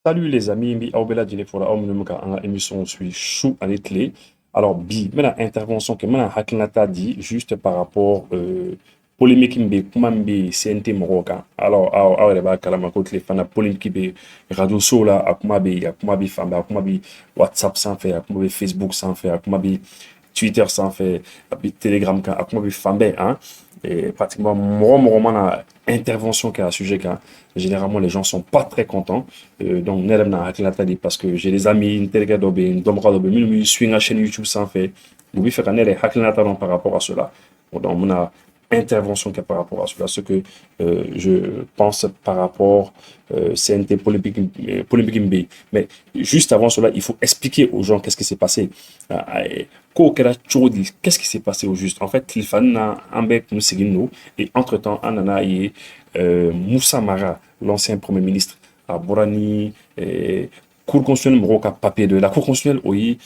Salut les amis, mbi awbela jine fora aw minnu bɛ ka an ka émission suit su ani tile. Alors bi n bɛna intervention kɛ, n bɛna hakilinata di juste par rapport polémique min bɛ kuma min bɛ CNT mɔgɔw kan. Alors aw yɛrɛ b'a kalama ko tile fana polémique bɛ radio so la, a kuma bɛ yen, a kuma bɛ fan bɛɛ, a kuma bɛ WhatsApp sanfɛ, a kuma bɛ Facebook sanfɛ, a kuma bɛ Twitter sanfɛ, a bɛ Telegram kan, a kuma bɛ fan bɛɛ, hein. Et pratiquement mana intervention qui a un sujet kan, généralement les gens sont pas très contents. Donc ne yɛrɛ bɛna hakilinata di parce que j'ai des amis, n terikɛ dɔ bɛ yen, n dɔnbaga dɔ bɛ yen minnu bɛ suit n ka chaîne YouTube sanfɛ, u bɛ fɛ ka ne yɛrɛ hakilinata dɔn par rapport à cela. Bon, donc n bɛna intervention kɛ par rapport à cela, ce que je pense par rapport CNT polémique min bɛ yen. Mais juste avant cela, il faut expliquer aux gens qu'est-ce qui s'est passé. Kow kɛra cogo di? Qu'est-ce qui s'est passé au juste? En fait, Tilfani na an bɛɛ kun sigin don, et entre-temps an nana ye Moussa Mara, l'ancien premier ministre, a bɔra ni cour constitutionnelle mɔgɔw ka papier dɔ ye. La cour constitutionnelle o ye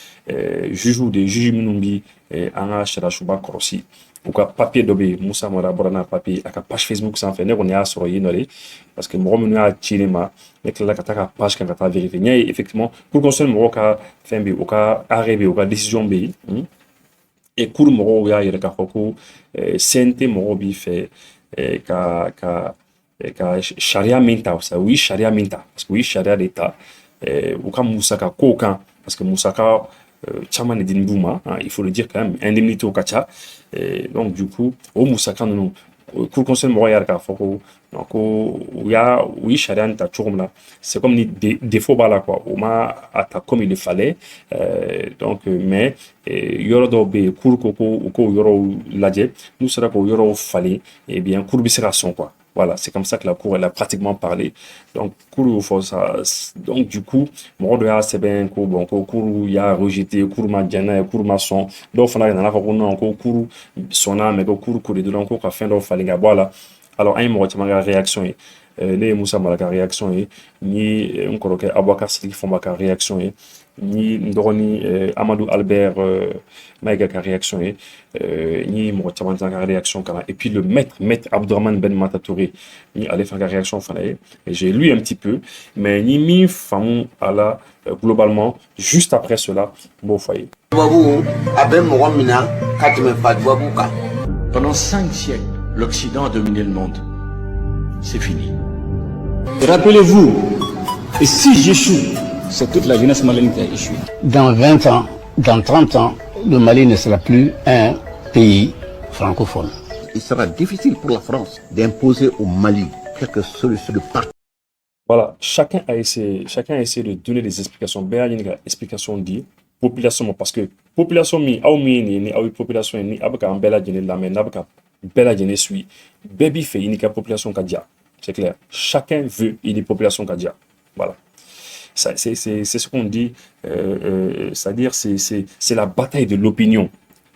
juge minnu bi an ka sariyasuba kɔlɔsi. U ka papier dɔ bɛ yen, Moussa Mara bɔra n'a papier a ka page Facebook sanfɛ, ne kɔni y'a sɔrɔ yen nɔ de, parce que mɔgɔ minnu y'a ci ne ma, ne tilala ka taa ka page kan ka taa vérifier. N y'a ye effectivement cour constitutionnelle mɔgɔw ka fɛn bɛ yen, u ka arrêt bɛ yen, u ka décision bɛ yen. Et cour mɔgɔw y'a yɛrɛ k'a fɔ ko CNT mɔgɔw b'i fɛ ka charia min ta, u ye charia min ta, parce que u ye charia de ta u ka musaka kow kan, parce que musaka caman de dini b'u ma, il faut le dire quand même, indemnité ka ca. Donc du coup o musaka ninnu cour constitutionnelle mɔgɔ y'a k'a fɔ ko non, ko u ye charia nin ta cogo min na, c'est comme ni défaut b'a la quoi, o ma a ta comme il fallait. Donc mais yɔrɔ dɔw bɛ yen cour ko u k'o yɔrɔw lajɛ, n'u sera k'o yɔrɔw falen, eh bien cour bɛ se ka sɔn quoi. Voilà, c'est comme ça que la cour elle a pratiquement parlé. Donc cour y'o fɔ ça, donc du coup mɔgɔ dɔ y'a sɛbɛn ko bon ko cour y'a rejeté, cour ma diya n'a ye, cour ma sɔn. Dɔw fana nana fɔ ko non ko cour sɔnna mais ko cour ko de dɔrɔn ko ka fɛn dɔw falen ka bɔ a la. Alors an ye mɔgɔ caman ka réaction ye, ne ye Moussa Mara ka réaction ye, n ye n kɔrɔkɛ Abubakar Sidiki Fɔnba ka réaction ye, n ye n dɔgɔnin Amadou Albert Maïga ka réaction ye, n ye mɔgɔ caman ka réaction kalan, et puis le maître Abdourahmane Ben Mata Touré, n ye ale fana ka réaction fana ye. J'ai lu un petit peu, mais n ye min faamu a la globalement juste après cela n b'o fɔ a ye. Tubabu a bɛ mɔgɔ min na ka tɛmɛ Fatubabu kan. Pendant 5 siècles, l'Occident a dominé le monde. C'est fini. Rappelez-vous, et si j'échoue, c'est toute la jeunesse malienne qui a échoué. Dans 20 ans, dans 30 ans, le Mali ne sera plus un pays francophone. Il sera difficile pour la France d'imposer au Mali quelque solution de parti. Voilà, chacun a essayé de donner des explications. Bɛɛ y'a ɲini ka explication di population ma, parce que population min aw min ye ni aw ye population ye, ni a bɛ k'an bɛɛ lajɛlen lamɛn, n'a bɛ ka bɛɛ lajɛlen suit, bɛɛ b'i fɛ i ni ka population ka diya. C'est clair. Chacun veut i ni population ka diya. Voilà. C'est ce qu'on dit, c'est-à-dire c'est la bataille de l'opinion.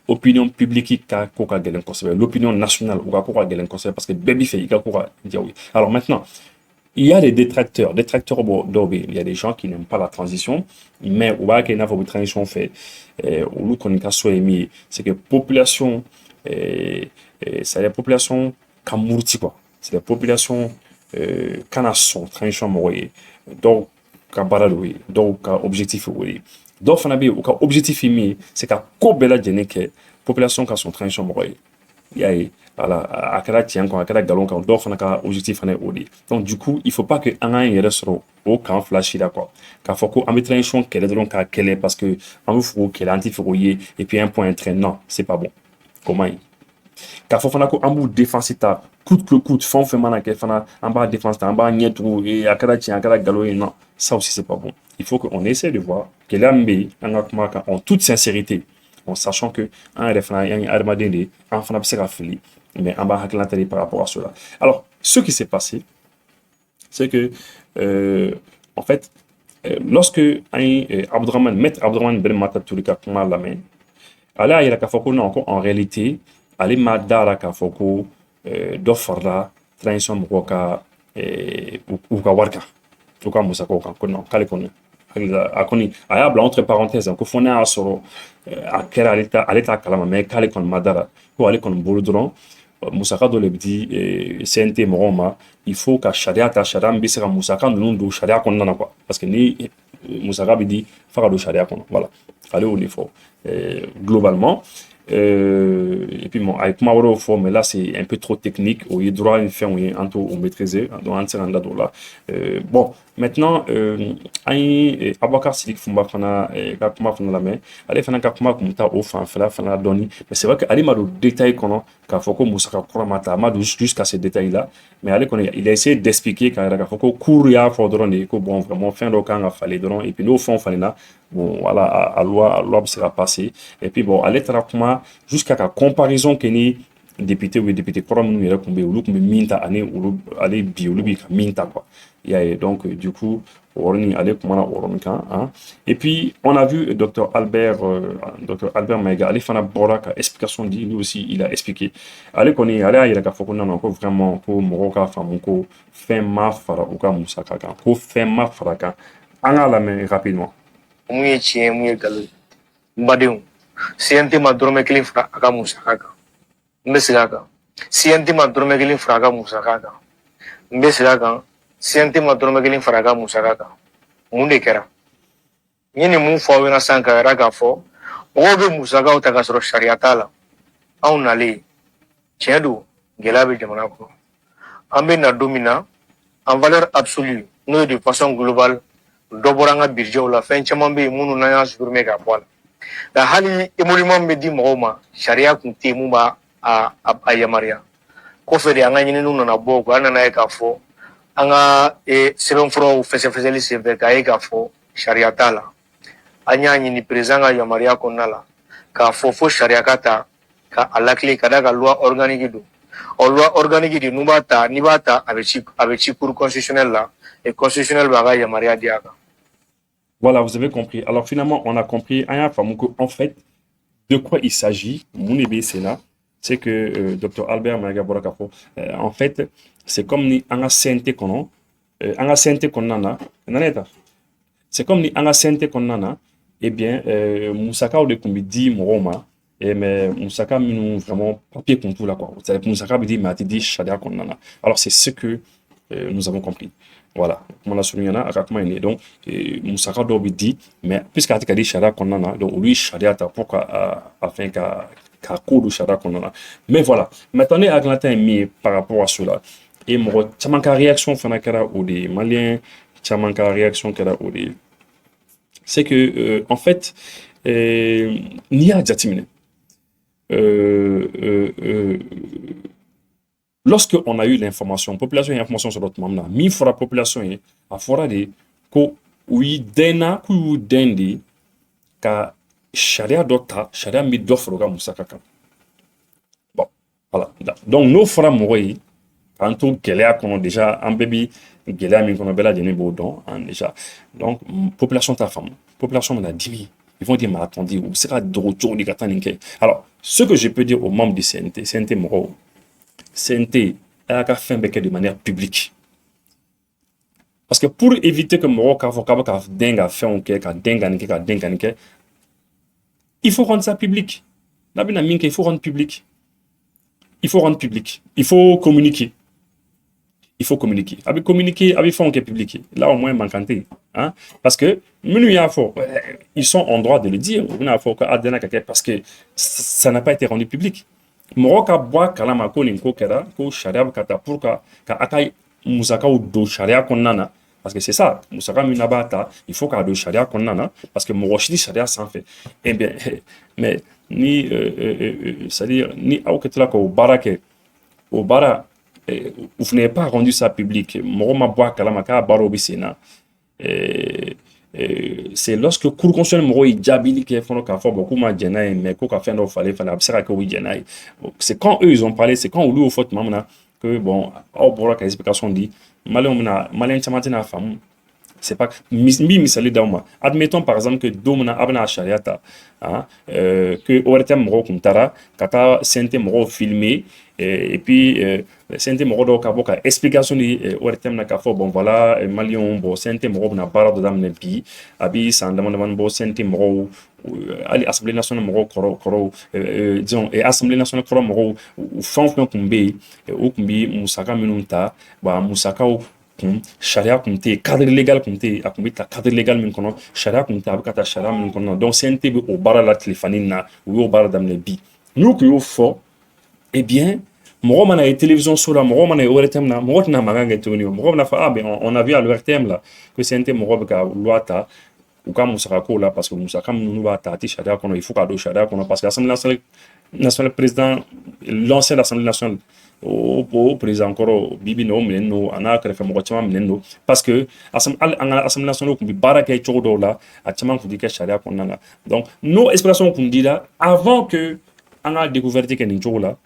Opinion publique ka ko ka gɛlɛn kosɛbɛ, l'opinion nationale u ka ko ka gɛlɛn kosɛbɛ, parce que bɛɛ b'i fɛ i ka ko ka diya u ye. Alors maintenant, il y a des détracteurs dɔw bɛ yen, il y a des gens qui n'aiment pas la transition, mais u b'a kɛ i n'a fɔ u bɛ transition fɛ, olu kɔni ka so ye min ye, c'est que population, c'est la population ka muruti quoi, c'est la population kana sɔn transition mɔgɔ ye, dɔw ka baara de y'o ye, dɔw ka objectif y'o ye, dɔw fana bɛ yen u ka objectif ye min ye, c'est ka ko bɛɛ lajɛlen kɛ population ka sɔn transition mɔgɔ ye. Il y a voilà, a kɛra tiɲɛ kan, a kɛra galon kan, dɔw fana ka objectif fana ye o de ye. Donc du coup il faut pas que an k'an yɛrɛ sɔrɔ o kan fila si la quoi, k'a fɔ ko an bɛ transition kɛlɛ dɔrɔn k'a kɛlɛ parce que an bɛ fɛ k'o kɛlɛ, an tɛ fɛ k'o ye, et puis un point un trait, non, c'est pas bon. Comment ye? K'a fɔ fana ko an b'u défense ta coûte que coûte, fɛn o fɛn mana kɛ fana an b'a défense ta, an b'a ɲɛ tugu, a kɛra tiɲɛ, a kɛra galon ye, non, ça aussi c'est pas bon. Il faut qu'on essaie de voir gɛlɛya min bɛ yen an ka kuma kan en toute sincérité, en sachant que an yɛrɛ fana an ye adamaden de ye, an fana bɛ se ka fili, mais an b'a hakilinata par rapport à cela. Alors ce qui s'est passé, c'est que en fait lorsque an ye maître Abdourahmane Ben Mata Touré ka kuma lamɛn, ale y'a yira k'a fɔ ko non, ko en réalité ale ma da la k'a fɔ ko dɔ farala transition mɔgɔw ka u ka wari kan, u ka musakaw kan, ko non k'ale kɔni a kɔni a y'a bila entre parenthèses ko fɔ ne y'a sɔrɔ a kɛra ale t'a kalama, mais k'ale kɔni ma da la, ko ale kɔni bolo dɔrɔn musaka dɔ le bɛ di CNT mɔgɔw ma il faut ka sariya ta sariya min bɛ se ka musaka ninnu don sariya kɔnɔna na quoi parce que ni musaka bɛ di f'a ka don sariya kɔnɔ voilà ale y'o de fɔ globalement. Et puis bon, avec Mauro fort, mais là c'est un peu trop technique. Au lieu de droit, il fait un tour on maîtriser, donc on s'est rendu là. Bon, maintenant, Abouakar Sidik Fumba Fana, Kakuma Fana la main, allez Fana Kakuma Kumta au Fana Doni. Mais c'est vrai qu'Ali m'a donné des détails qu'on a, qu'à Foko Moussaka Kuramata, m'a jusqu'à ces détails-là. Mais allez, il a essayé d'expliquer quand il a Foko Kouria Fordron et que bon, vraiment, fin d'aucun a fallu dron, et puis nous, fond, Falena, bon, voilà, à loi sera passée. Et puis bon, allez, Tarakuma, jusqu'à la comparaison que ni député ou député kɔrɔ minnu yɛrɛ kun bɛ olu kun bɛ min ta ani olu ale bi olu bɛ ka min ta quoi il y a donc du coup Orni allait kumana Orni kan hein. Et puis on a vu Dr Albert Maïga ale fana bɔra ka explication di lui aussi il a expliqué ale kɔni ale y'a yɛrɛ k'a fɔ ko non ko vraiment ko mɔgɔw k'a faamu ko fɛn ma fara u ka musaka kan ko fɛn ma fara kan an k'a lamɛn rapidement. Mun ye tiɲɛ mun ye nkalon n badenw CNT ma dɔrɔmɛ kelen fara a ka musaka kan n bɛ segin a kan CNT ma dɔrɔmɛ kelen fara a ka musaka kan n bɛ segin a kan CNT ma dɔrɔmɛ kelen fara a ka musaka kan mun de kɛra n ye nin mun fɔ aw ɲɛna sisan k'a yira k'a fɔ mɔgɔw bɛ musakaw ta k'a sɔrɔ sariya t'a la anw nalen tiɲɛ don gɛlɛya bɛ jamana kɔnɔ an bɛ na don min na en valeur absolue n'o ye de façon globale dɔ bɔra an ka budgetw la fɛn caman bɛ yen minnu n'an y'a supprimer ka bɔ a la. Da hali émolument bɛ di mɔgɔw ma sariya kun tɛ mun b'a a yamaruya kɔfɛ de an ka ɲininiw nana bɔ an nana ye k'a fɔ an ka sɛbɛnfuraw fɛsɛfɛsɛli senfɛ k'a ye k'a fɔ sariya t'a la an y'a ɲini président ka yamaruya kɔnɔna la k'a fɔ fo sariya ka ta ka a lakile ka da ka loi organique don loi organique de n'i b'a ta a bɛ ci cour constitutionnelle la et constitutionnel b'a ka yamaruya di a kan. Voilà, vous avez compris. Alors finalement, on a compris, en fait, de quoi il s'agit, Mounébé Sénat, c'est que Dr Albert Maïga Borakafo, en fait, c'est comme ni anga sente kono, anga sente konana, c'est comme ni anga sente konana, eh bien, Moussaka ou de Koumidi Moroma, et mais Moussaka minou vraiment papier qu'on tout là quoi. Moussaka dit mais dit Shadia konana. Alors c'est ce que nous avons compris. Voilà, on a souligné donc Moussaka doit dit mais puisqu'il a dit Sharia konana donc lui Sharia ta pourquoi afin qu'à cours Sharia konana. Mais voilà, maintenant Aglantin mis par rapport à cela et mon chamanka réaction fanakara ou des Maliens chamanka réaction kara ou des c'est que en fait n'y a jatimine lorsque on a eu l'information, population et information sur notre mamna, mi fora population et a fora de ko oui dena ku dendi ka sharia dota sharia mi dofroga musaka kan. Bon, voilà. Donc nos fora moyi quand on gelea kono déjà en baby gelea mi kono bela jeni bodon déjà. Donc population ta femme, population m'a dit ils vont dire mais attendez, où sera drocho ni kataninke. Alors, ce que je peux dire aux membres du CNT Moro CNT a fait de manière publique. Parce que pour éviter que Moro il faut rendre ça public. Il faut rendre public. Il faut rendre public. Il faut communiquer. Il faut communiquer. Avec communiquer, avec faire public. Là au moins manquanté. Hein? Parce que ils sont en droit de le dire. Parce que ça n'a pas été rendu public. Moroka boa kalama ko ninko kera ko sharia kata pour ka akai musaka do sharia konana parce que c'est ça musaka minabata il faut ka do sharia konana parce que moroshidi sharia sans fait eh bien mais ni c'est-à-dire ni auketla ko barake au bara vous n'avez pas rendu ça public moroma boa kalama ka baro bisena c'est lorsque cour constitutionnel moro jabili qui font ka fo beaucoup ma jenaï mais ko ka fait no fallait absera que oui jenaï c'est quand eux ils ont parlé c'est quand on lui au faute mamna que bon au bora ka explication dit malin chamatina femme c'est pas misali dauma admettons par exemple que domna abna shariata hein que ortem moro kuntara kata sente moro filmé et puis sente moro do ka boka explication di ortem na ka fo bon voilà malion bon sente moro na bara do damne bi abi sandamon bo sente moro Assemblée nationale mɔgɔw kɔrɔ disons Assemblée nationale kɔrɔ mɔgɔw u fɛn o fɛn kun bɛ yen u kun bɛ musaka minnu ta musakaw kun sariya kun tɛ yen cadre légal kun tɛ yen a kun bɛ ta cadre légal min kɔnɔ sariya kun tɛ a bɛ ka taa sariya min kɔnɔ donc CNT bɛ o baara la tile fani na u y'o baara daminɛ bi n'u kun y'o fɔ eh bien mɔgɔ mana ye télévision so la mɔgɔ mana ye ORTM na mɔgɔ tɛna mankan kɛ tuguni mɔgɔ bɛna fɔ ben on a vu à l'ORTM là que CNT mɔgɔ bɛ ka loi ta u ka musaka ko la parce que musaka minnu b'a ta a tɛ sariya kɔnɔ il faut k'a don sariya kɔnɔ parce que Assemblée nationale président l'ancien Assemblée nationale o président kɔrɔ bibi na o minɛn don a n'a kɛrɛfɛ mɔgɔ caman minɛn don parce que an ka Assemblée nationale kun bɛ baara kɛ cogo dɔw la a caman kun tɛ kɛ sariya kɔnɔna la donc nos explications kun dira avant que an ka découverte kɛ nin cogo la.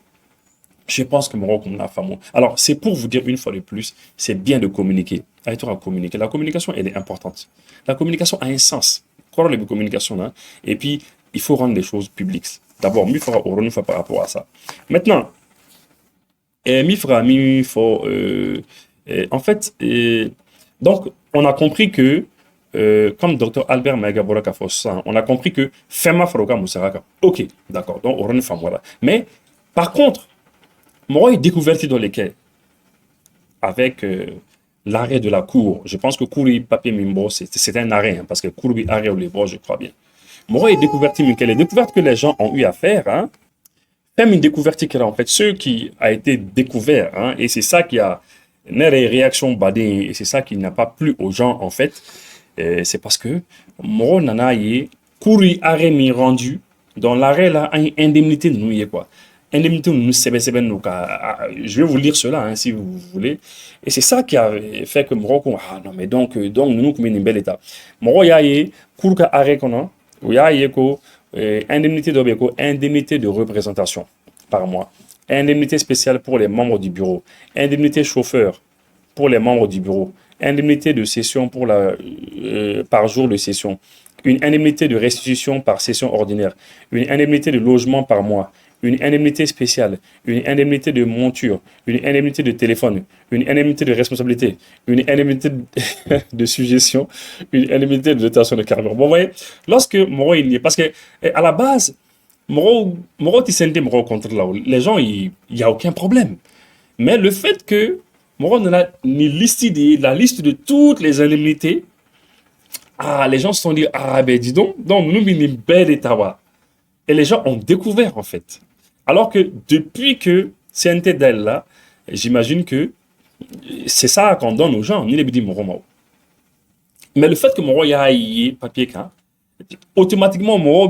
Je pense que mɔgɔw kun b'a faamu. Alors, c'est pour vous dire une fois de plus, c'est bien de communiquer. A ye to ka communiquer. La communication, elle est importante. La communication a un sens. Kɔrɔ de bɛ communication là. Et puis, il faut rendre les choses publiques. D'abord, mi fera au renouvellement par rapport à ça. Maintenant, mi fera mi faut en fait, donc on a compris que comme Dr Albert Megabora a fait ça, on a compris que Fema Faroka Moussaraka. Ok, d'accord. Donc, on renouvelle voilà. Mais par contre, moi, il découvert dans lesquels, avec l'arrêt de la Cour, je pense que Kouri Papier Mimbo, c'est un arrêt, hein, parce que Kouri arrêt ou les bords, je crois bien. Moi, il découvert les découvertes que les gens ont eu à faire, hein, même une découverte qui est en fait ce qui a été découvert, hein, et c'est ça qui a une réaction badée, et c'est ça qui n'a pas plu aux gens, en fait, c'est parce que moi, nana y Kouri arrêt m'y rendu, dans l'arrêt là, une indemnité de nous, quoi. Indemnité nous je vais vous lire cela hein, si vous voulez et c'est ça qui a fait que Morocco non mais donc nous comme une belle état Morocco y a eu cour ka arrêt kono y a eu ko indemnité indemnité de représentation par mois, indemnité spéciale pour les membres du bureau, indemnité chauffeur pour les membres du bureau, indemnité de session pour par jour de session, une indemnité de restitution par session ordinaire, une indemnité de logement par mois, une indemnité spéciale, une indemnité de monture, une indemnité de téléphone, une indemnité de responsabilité, une indemnité de suggestion, une indemnité de dotation de carburant. Bon, vous voyez, lorsque Moro il y est, parce que à la base, Moro Moro contre là, les gens, il n'y a aucun problème. Mais le fait que Moro n'a ni la liste de toutes les indemnités, les gens se sont dit, ben dis donc nous, une belle état. Et les gens ont découvert, en fait. Alors que depuis que CNT d'elle là, j'imagine que c'est ça qu'on donne aux gens. Ni les bidi Moro. Mais le fait que Moro y a papier quand, automatiquement Moro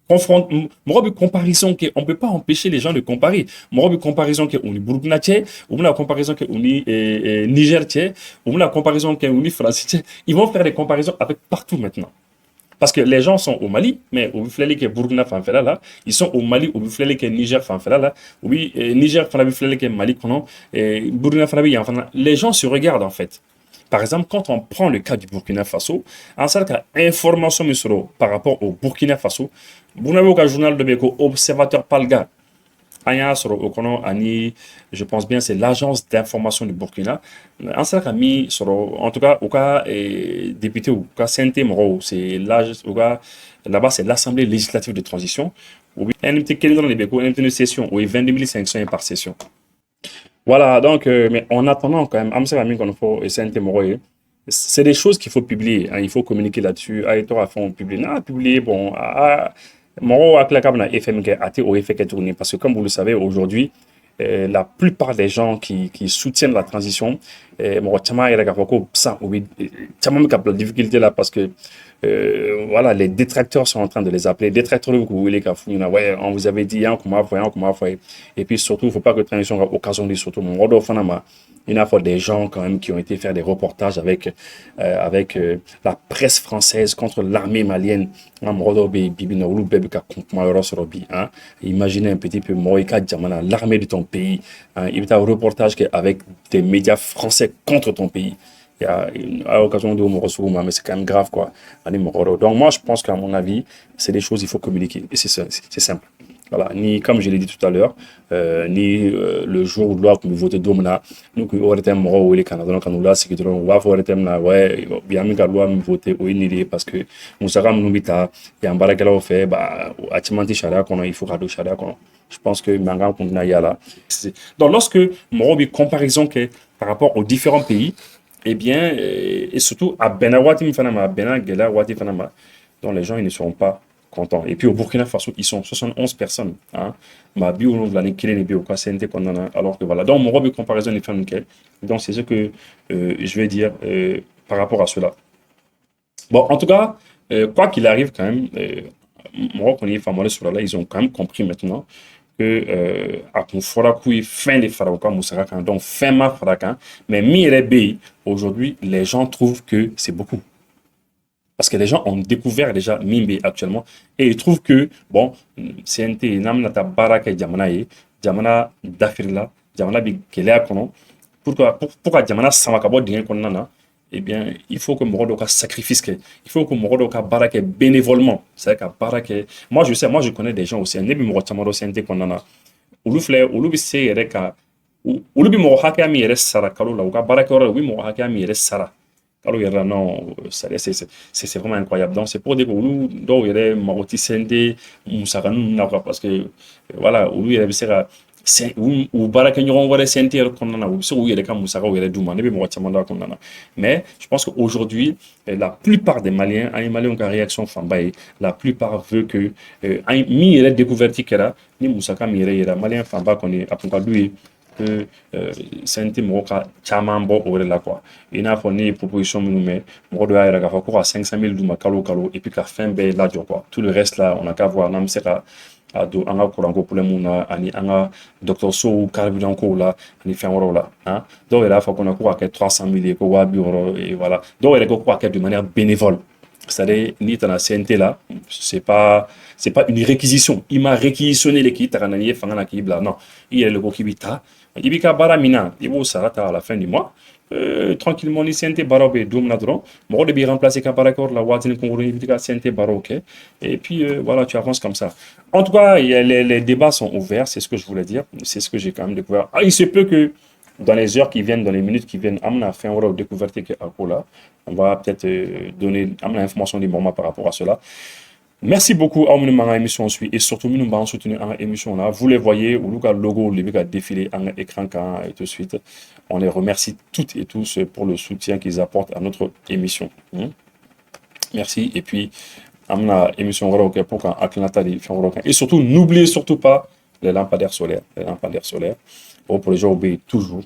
confronte, Moro comparaison qu'on ne peut pas empêcher les gens de comparer. Moro comparaison qu'on est Burkina Tché, ou la comparaison qu'on est Niger Tché, ou la comparaison qu'on est France Tché. Ils vont faire des comparaisons avec partout maintenant. Parce que les gens sont au Mali, mais au Bifleli qui est Burkina Fanfela là, ils sont au Mali, au Bifleli qui est Niger Fanfela là, oui, Niger Fanfela qui est Mali, Burkina Fanfela, les gens se regardent en fait. Par exemple, quand on prend le cas du Burkina Faso, en sorte qu'information par rapport au Burkina Faso, Burkina journal de Beko, observateur Palga, je pense bien c'est l'agence d'information du Burkina. En tout cas, au cas député au cas CNT Moro, c'est là-bas c'est l'Assemblée législative de transition. Une session, 22 500 par session. Voilà, donc, mais en attendant quand même, CNT Moro, c'est des choses qu'il faut publier. Hein, il faut communiquer là-dessus. Publier, bon, parce que comme vous le savez aujourd'hui la plupart des gens qui soutiennent la transition difficulté là parce que voilà, les détracteurs sont en train de les appeler détracteurs ouais, on vous avait dit et puis surtout il ne faut pas que la transition ait occasion de surtout il y a des gens quand même qui ont été faire des reportages avec la presse française contre l'armée malienne. Imaginez un petit peu l'armée de ton pays. Il y a un reportage avec des médias français contre ton pays. Il y a à l'occasion de mais c'est quand même grave, quoi. Donc, moi, je pense qu'à mon avis, c'est des choses, il faut communiquer. Et c'est simple. Voilà, ni comme je l'ai dit tout à l'heure, ni le jour où loi nous voter domina, nous qui aurait été mort ou les Canadiens quand nous là, c'est que nous va faire été là, ouais, bien mis qu'à loi nous voter ou ni parce que nous savons nous bita, il y a un barrage là au fait, bah, à timanti charia qu'on il faut cadeau charia qu'on. Je pense que maintenant qu'on a là. Donc lorsque mon comparaison que par rapport aux différents pays, eh bien, et surtout à Benawati Fanama, Benagela Wati Fanama, dont les gens ils ne seront pas contents. Et puis au Burkina Faso, ils sont 71 personnes. Hein. Alors que voilà. Donc, mon robe de comparaison est fait. Donc, c'est ce que je vais dire par rapport à cela. Bon, en tout cas, quoi qu'il arrive, quand même, mon robe, ils ont quand même compris maintenant que à qu'on fera fin des Faraka Moussarakan, donc fin ma Farakan, mais mi aujourd'hui, les gens trouvent que c'est beaucoup. Parce que les gens ont découvert déjà Mimbe actuellement et ils trouvent que, bon, CNT, Namnata Baraka Djamanaye, Djamana Dafirla, Djamana Bigelea Kono, pourquoi Djamana Samakabo Dien Konana, eh bien, il faut que Morodoka sacrifice, il faut que Morodoka Baraka bénévolement. C'est-à-dire que Baraka, moi je connais des gens aussi, un nébi Morotamaro CNT Konana, Ouloufle, Ouloubi Seyereka, Ouloubi Morohaka mi Ere Sara, Kalola, Ouka Baraka, oui, Morohaka mi Ere Sara. Alors, il y a non, c'est vraiment incroyable. Donc, c'est pour dire que nous, il y a Maroti Sende, Moussaranou, parce que, voilà, il y a ou Barakanyon, voilà, Sente, qu'on a, ou il y a des cas Moussara, ou il y a des Douma, mais je pense qu'aujourd'hui, la plupart des Maliens, les Maliens ont une réaction Fambaye, la plupart veut que, mi il y a découvert qu'il y a, ni Moussaka, mi il y a Malien Famba, qu'on est, après lui, que c'est un chaman bo au la quoi. Il n'a pas ni proposition mais moi doit y avoir à 500 000 douma kalo et puis qu'à fin ben là quoi. Tout le reste là on a qu'à voir nam sera à do anga courant pour le monde ani anga docteur so carburant ko là ani fin euro là hein. Donc il a faut qu'on a quoi à 300 000 ko wa bureau et voilà. Donc il a quoi à de manière bénévole. C'est-à-dire, ni dans la CNT là, c'est pas une réquisition. Il m'a réquisitionné l'équipe, non. Il y a le gros qui bita. Il y a baramina, il va s'arrêter à la fin du mois. Tranquillement, les CNT barobe, doum nadron. Moi, de bien remplacer qu'à paracor, la watine congrue, il y a CNT baroque. Et puis, voilà, tu avances comme ça. En tout cas, les débats sont ouverts, c'est ce que je voulais dire. C'est ce que j'ai quand même découvert. Ah, il se peut que dans les heures qui viennent, dans les minutes qui viennent, on a fait un découverte que là. On va peut-être donner l'information des moments par rapport à cela. Merci beaucoup à mon émission et surtout nous allons soutenir une émission là. Vous les voyez, où le logo le défilé en écran et tout de suite. On les remercie toutes et tous pour le soutien qu'ils apportent à notre émission. Merci et puis amna émission pour quand Atlanta et surtout n'oubliez surtout pas les lampadaires solaires. Pour les gens obéissent toujours.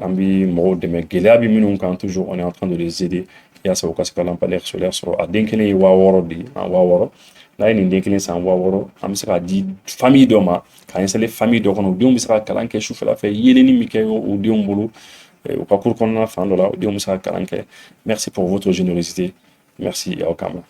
Ambi moro de mes gelabi minun quand toujours on est en train de les aider. Il y a ça au cas que lampadaire solaire sur à denkele waworo di waworo. Là il denkele sans waworo. Am sera dit famille d'oma. Quand c'est les familles d'oma, on sera kalanke chouffe la fait yeleni mikeyo ou diombolo. Au parcours qu'on a fait là, on sera kalanke. Merci pour votre générosité. Merci et au calme.